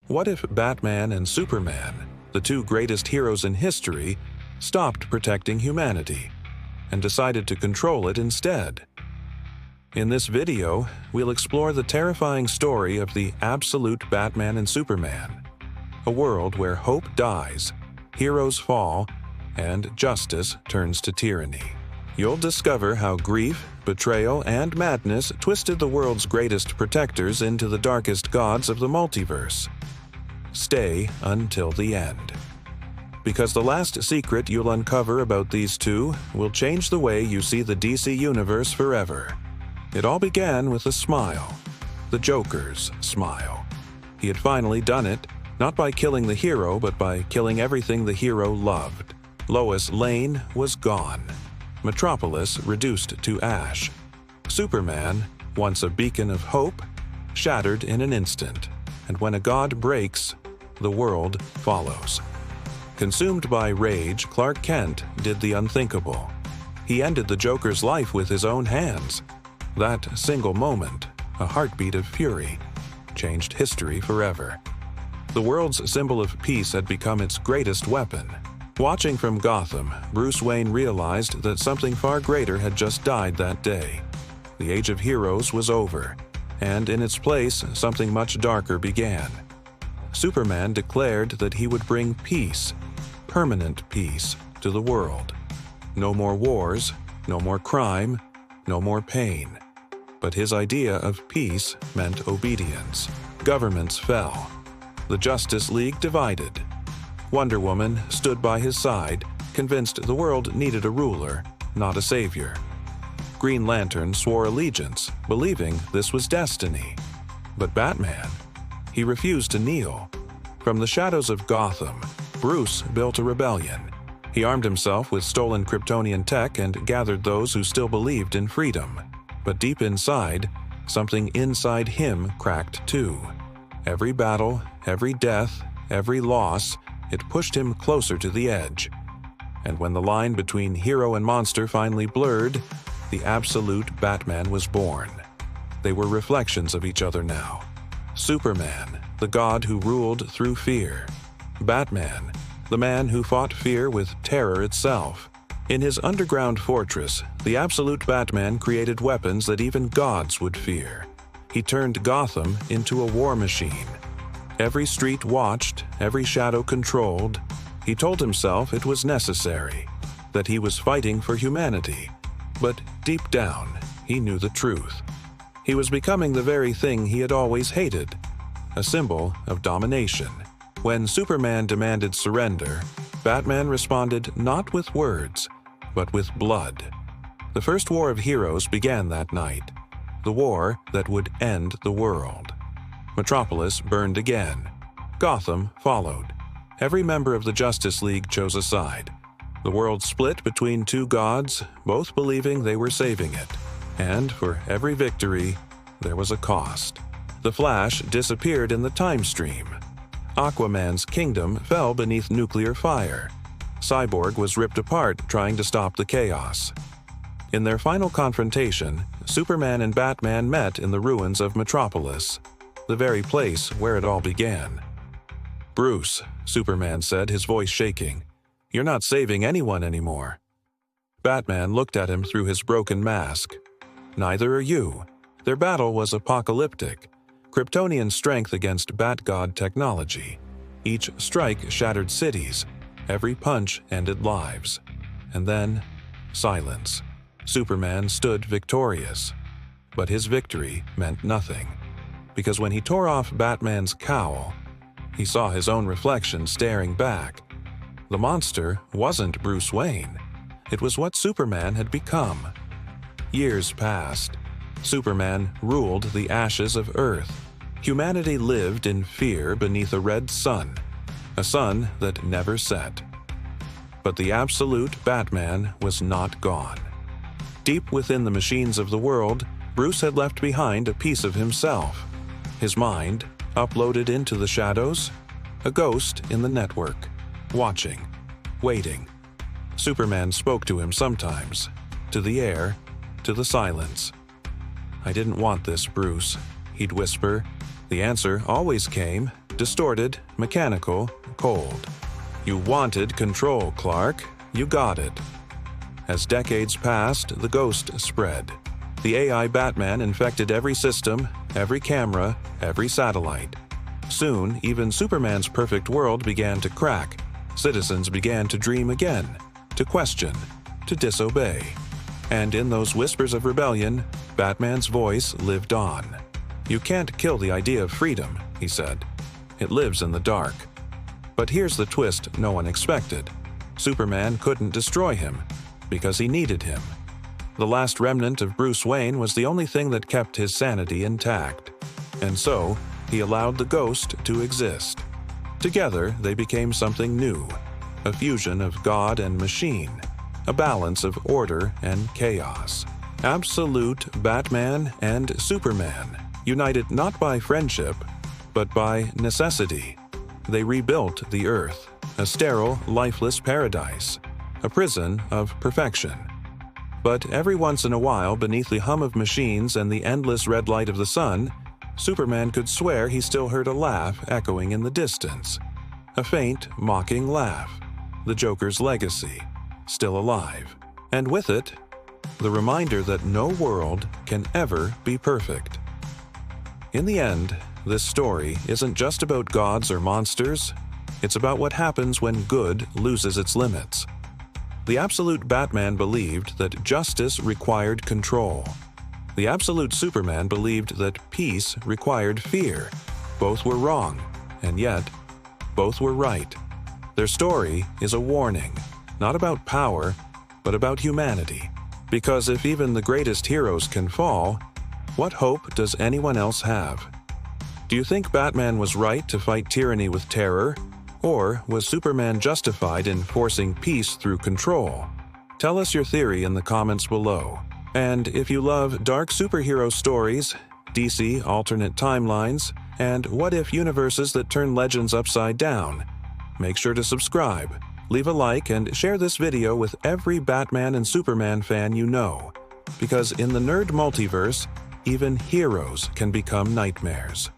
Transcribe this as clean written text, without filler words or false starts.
What if Batman and Superman, the two greatest heroes in history, stopped protecting humanity and decided to control it instead? In this video, we'll explore the terrifying story of the absolute Batman and Superman, a world where hope dies, heroes fall, and justice turns to tyranny. You'll discover how grief, betrayal, and madness twisted the world's greatest protectors into the darkest gods of the multiverse. Stay until the end, because the last secret you'll uncover about these two will change the way you see the DC Universe forever. It all began with a smile, the Joker's smile. He had finally done it, not by killing the hero, but by killing everything the hero loved. Lois Lane was gone. Metropolis reduced to ash. Superman, once a beacon of hope, shattered in an instant. And when a god breaks, the world follows. Consumed by rage, Clark Kent did the unthinkable. He ended the Joker's life with his own hands. That single moment, a heartbeat of fury, changed history forever. The world's symbol of peace had become its greatest weapon. Watching from Gotham, Bruce Wayne realized that something far greater had just died that day. The Age of Heroes was over, and in its place, something much darker began. Superman declared that he would bring peace, permanent peace, to the world. No more wars, no more crime, no more pain. But his idea of peace meant obedience. Governments fell. The Justice League divided. Wonder Woman stood by his side, convinced the world needed a ruler, not a savior. Green Lantern swore allegiance, believing this was destiny. But Batman, he refused to kneel. From the shadows of Gotham, Bruce built a rebellion. He armed himself with stolen Kryptonian tech and gathered those who still believed in freedom. But deep inside, something inside him cracked too. Every battle, every death, every loss, it pushed him closer to the edge. And when the line between hero and monster finally blurred, the absolute Batman was born. They were reflections of each other now. Superman, the god who ruled through fear. Batman, the man who fought fear with terror itself. In his underground fortress, the absolute Batman created weapons that even gods would fear. He turned Gotham into a war machine. Every street watched, every shadow controlled. He told himself it was necessary, that he was fighting for humanity. But deep down, he knew the truth. He was becoming the very thing he had always hated, a symbol of domination. When Superman demanded surrender, Batman responded not with words, but with blood. The first war of heroes began that night, the war that would end the world. Metropolis burned again. Gotham followed. Every member of the Justice League chose a side. The world split between two gods, both believing they were saving it. And for every victory, there was a cost. The Flash disappeared in the time stream. Aquaman's kingdom fell beneath nuclear fire. Cyborg was ripped apart trying to stop the chaos. In their final confrontation, Superman and Batman met in the ruins of Metropolis, the very place where it all began. "Bruce," Superman said, his voice shaking, "you're not saving anyone anymore." Batman looked at him through his broken mask. "Neither are you." Their battle was apocalyptic. Kryptonian strength against Bat-God technology. Each strike shattered cities. Every punch ended lives. And then, silence. Superman stood victorious. But his victory meant nothing. Because when he tore off Batman's cowl, he saw his own reflection staring back. The monster wasn't Bruce Wayne. It was what Superman had become. Years passed. Superman ruled the ashes of Earth. Humanity lived in fear beneath a red sun, a sun that never set. But the absolute Batman was not gone. Deep within the machines of the world, Bruce had left behind a piece of himself. His mind, uploaded into the shadows, a ghost in the network, watching, waiting. Superman spoke to him sometimes, to the air, to the silence. "I didn't want this, Bruce," he'd whisper. The answer always came, distorted, mechanical, cold. You wanted control, Clark. You got it. As decades passed, the ghost spread. The AI Batman infected every system, every camera, every satellite. Soon, even Superman's perfect world began to crack. Citizens began to dream again, to question, to disobey. And in those whispers of rebellion, Batman's voice lived on. "You can't kill the idea of freedom," he said. "It lives in the dark." But here's the twist no one expected. Superman couldn't destroy him, because he needed him. The last remnant of Bruce Wayne was the only thing that kept his sanity intact. And so, he allowed the ghost to exist. Together, they became something new, a fusion of God and machine, a balance of order and chaos. Absolute Batman and Superman, united not by friendship, but by necessity. They rebuilt the Earth, a sterile, lifeless paradise, a prison of perfection. But every once in a while, beneath the hum of machines and the endless red light of the sun, Superman could swear he still heard a laugh echoing in the distance. A faint, mocking laugh. The Joker's legacy, still alive. And with it, the reminder that no world can ever be perfect. In the end, this story isn't just about gods or monsters. It's about what happens when good loses its limits. The absolute Batman believed that justice required control. The absolute Superman believed that peace required fear. Both were wrong, and yet, both were right. Their story is a warning, not about power, but about humanity. Because if even the greatest heroes can fall, what hope does anyone else have? Do you think Batman was right to fight tyranny with terror? Or was Superman justified in forcing peace through control? Tell us your theory in the comments below. And if you love dark superhero stories, DC alternate timelines, and what-if universes that turn legends upside down, make sure to subscribe, leave a like, and share this video with every Batman and Superman fan you know. Because in the nerd multiverse, even heroes can become nightmares.